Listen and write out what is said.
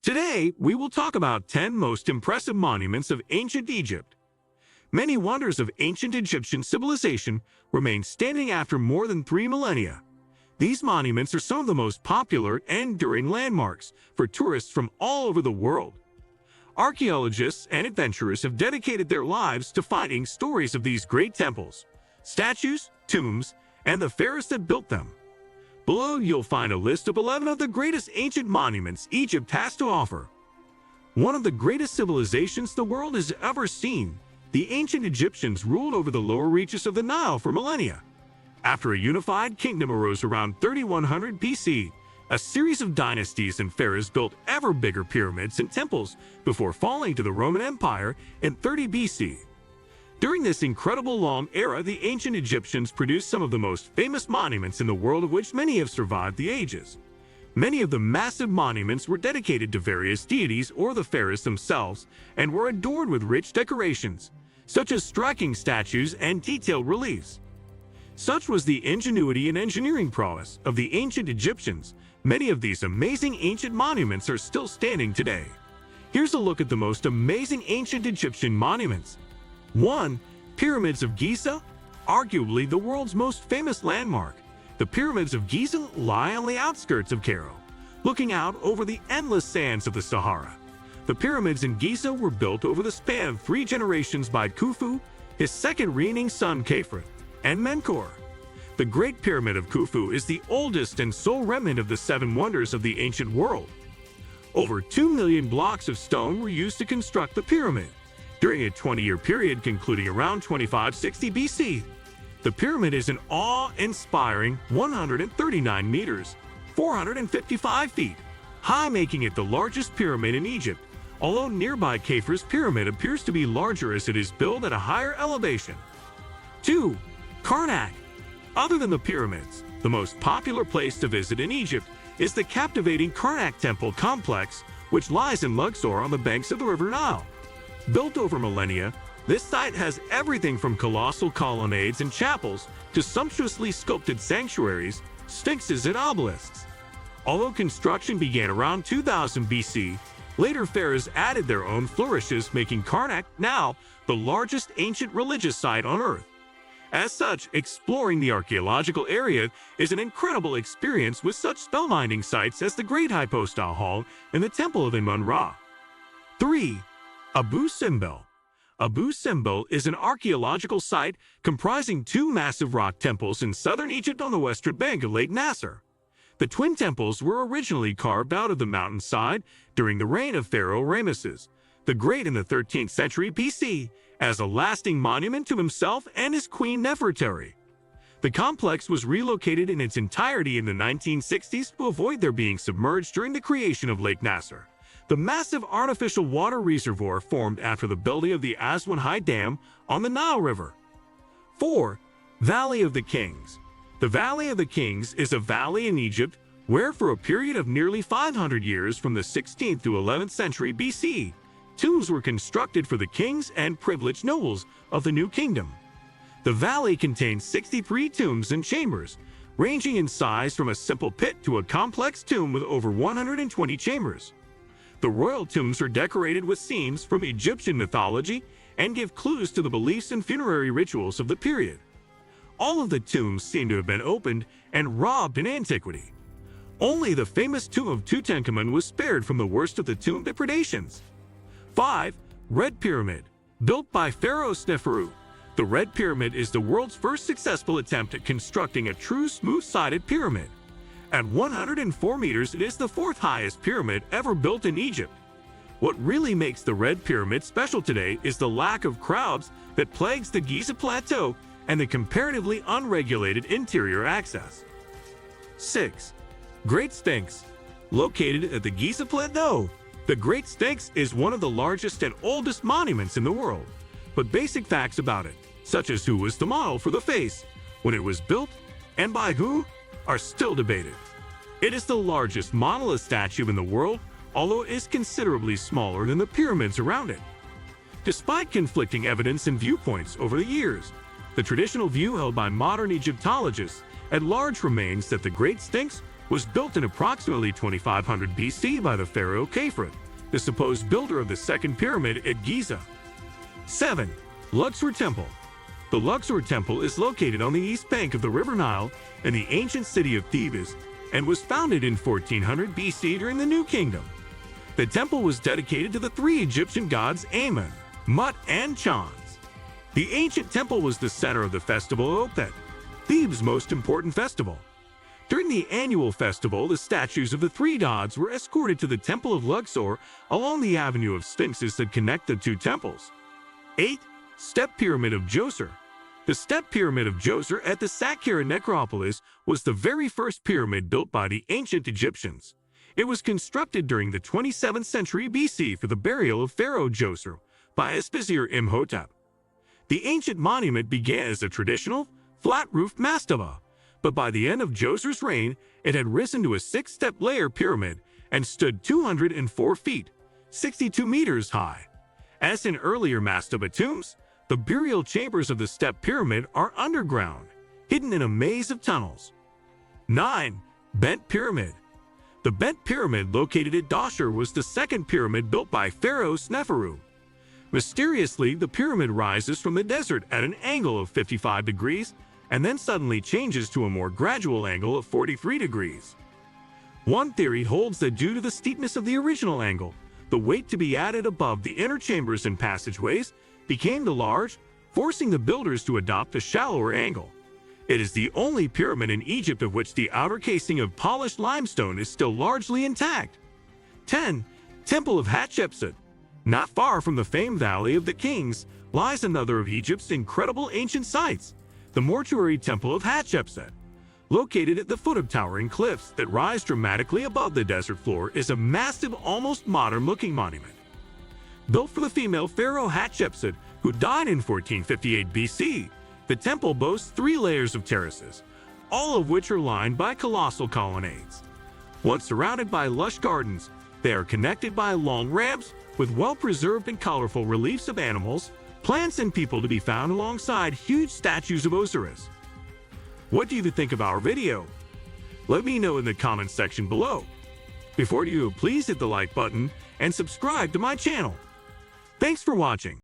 Today, we will talk about 10 most impressive monuments of ancient Egypt. Many wonders of ancient Egyptian civilization remain standing after more than 3 millennia. These monuments are some of the most popular and enduring landmarks for tourists from all over the world. Archaeologists and adventurers have dedicated their lives to finding stories of these great temples, statues, tombs, and the pharaohs that built them. Below, you'll find a list of 11 of the greatest ancient monuments Egypt has to offer. One of the greatest civilizations the world has ever seen, the ancient Egyptians ruled over the lower reaches of the Nile for millennia. After a unified kingdom arose around 3100 BC, a series of dynasties and pharaohs built ever bigger pyramids and temples before falling to the Roman Empire in 30 BC. During this incredible long era, the ancient Egyptians produced some of the most famous monuments in the world, of which many have survived the ages. Many of the massive monuments were dedicated to various deities or the pharaohs themselves and were adorned with rich decorations, such as striking statues and detailed reliefs. Such was the ingenuity and engineering prowess of the ancient Egyptians. Many of these amazing ancient monuments are still standing today. Here's a look at the most amazing ancient Egyptian monuments. 1. Pyramids of Giza. Arguably the world's most famous landmark, the Pyramids of Giza lie on the outskirts of Cairo, looking out over the endless sands of the Sahara. The pyramids in Giza were built over the span of 3 generations by Khufu, his second reigning son Khafre, and Menkaure. The Great Pyramid of Khufu is the oldest and sole remnant of the 7 wonders of the ancient world. Over 2 million blocks of stone were used to construct the pyramid. During a 20-year period concluding around 2560 BC, the pyramid is an awe-inspiring 139 meters, 455 feet, high, making it the largest pyramid in Egypt, although nearby Khafre's pyramid appears to be larger as it is built at a higher elevation. 2. Karnak. Other than the pyramids, the most popular place to visit in Egypt is the captivating Karnak Temple complex, which lies in Luxor on the banks of the River Nile. Built over millennia, this site has everything from colossal colonnades and chapels to sumptuously sculpted sanctuaries, sphinxes, and obelisks. Although construction began around 2000 BC, later pharaohs added their own flourishes, making Karnak now the largest ancient religious site on Earth. As such, exploring the archaeological area is an incredible experience with such spellbinding sites as the Great Hypostyle Hall and the Temple of Amun-Ra. 3. Abu Simbel. Abu Simbel is an archaeological site comprising 2 massive rock temples in southern Egypt on the western bank of Lake Nasser. The twin temples were originally carved out of the mountainside during the reign of Pharaoh Ramesses the Great in the 13th century BC as a lasting monument to himself and his queen Nefertari. The complex was relocated in its entirety in the 1960s to avoid their being submerged during the creation of Lake Nasser, the massive artificial water reservoir formed after the building of the Aswan High Dam on the Nile River. 4. Valley of the Kings. The Valley of the Kings is a valley in Egypt where, for a period of nearly 500 years from the 16th to 11th century BC, tombs were constructed for the kings and privileged nobles of the new kingdom. The valley contains 63 tombs and chambers, ranging in size from a simple pit to a complex tomb with over 120 chambers. The royal tombs are decorated with scenes from Egyptian mythology and give clues to the beliefs and funerary rituals of the period. All of the tombs seem to have been opened and robbed in antiquity. Only the famous tomb of Tutankhamun was spared from the worst of the tomb depredations. 5. Red Pyramid. Built by Pharaoh Sneferu, the Red Pyramid is the world's first successful attempt at constructing a true smooth-sided pyramid. At 104 meters, it is the 4th highest pyramid ever built in Egypt. What really makes the Red Pyramid special today is the lack of crowds that plagues the Giza Plateau and the comparatively unregulated interior access. 6. Great Sphinx. Located at the Giza Plateau, the Great Sphinx is one of the largest and oldest monuments in the world. But basic facts about it, such as who was the model for the face, when it was built, and by who, are still debated. It is the largest monolith statue in the world, although it is considerably smaller than the pyramids around it. Despite conflicting evidence and viewpoints over the years, the traditional view held by modern Egyptologists at large remains that the Great Sphinx was built in approximately 2500 BC by the pharaoh Khafre, the supposed builder of the second pyramid at Giza. 7. Luxor Temple. The Luxor Temple is located on the east bank of the River Nile in the ancient city of Thebes and was founded in 1400 BC during the New Kingdom. The temple was dedicated to the three Egyptian gods Amun, Mut, and Chons. The ancient temple was the center of the festival of Opet, Thebes' most important festival. During the annual festival, the statues of the three gods were escorted to the Temple of Luxor along the avenue of sphinxes that connect the two temples. 8. Step Pyramid of Djoser. The Step Pyramid of Djoser at the Saqqara necropolis was the very first pyramid built by the ancient Egyptians. It was constructed during the 27th century BC for the burial of Pharaoh Djoser by Aspasia Imhotep. The ancient monument began as a traditional, flat-roofed mastaba, but by the end of Djoser's reign, it had risen to a 6-step layer pyramid and stood 204 feet, 62 meters high. As in earlier mastaba tombs, the burial chambers of the Step Pyramid are underground, hidden in a maze of tunnels. 9. Bent Pyramid. The Bent Pyramid located at Dahshur was the second pyramid built by Pharaoh Sneferu. Mysteriously, the pyramid rises from the desert at an angle of 55 degrees and then suddenly changes to a more gradual angle of 43 degrees. One theory holds that due to the steepness of the original angle, the weight to be added above the inner chambers and passageways became too large, forcing the builders to adopt a shallower angle. It is the only pyramid in Egypt of which the outer casing of polished limestone is still largely intact. 10. Temple of Hatshepsut. Not far from the famed Valley of the Kings lies another of Egypt's incredible ancient sites, the mortuary Temple of Hatshepsut. Located at the foot of towering cliffs that rise dramatically above the desert floor is a massive, almost modern-looking monument. Built for the female pharaoh Hatshepsut, who died in 1458 BC, the temple boasts 3 layers of terraces, all of which are lined by colossal colonnades. Once surrounded by lush gardens, they are connected by long ramps with well-preserved and colorful reliefs of animals, plants, and people to be found alongside huge statues of Osiris. What do you think of our video? Let me know in the comments section below. Before you, please hit the like button and subscribe to my channel. Thanks for watching.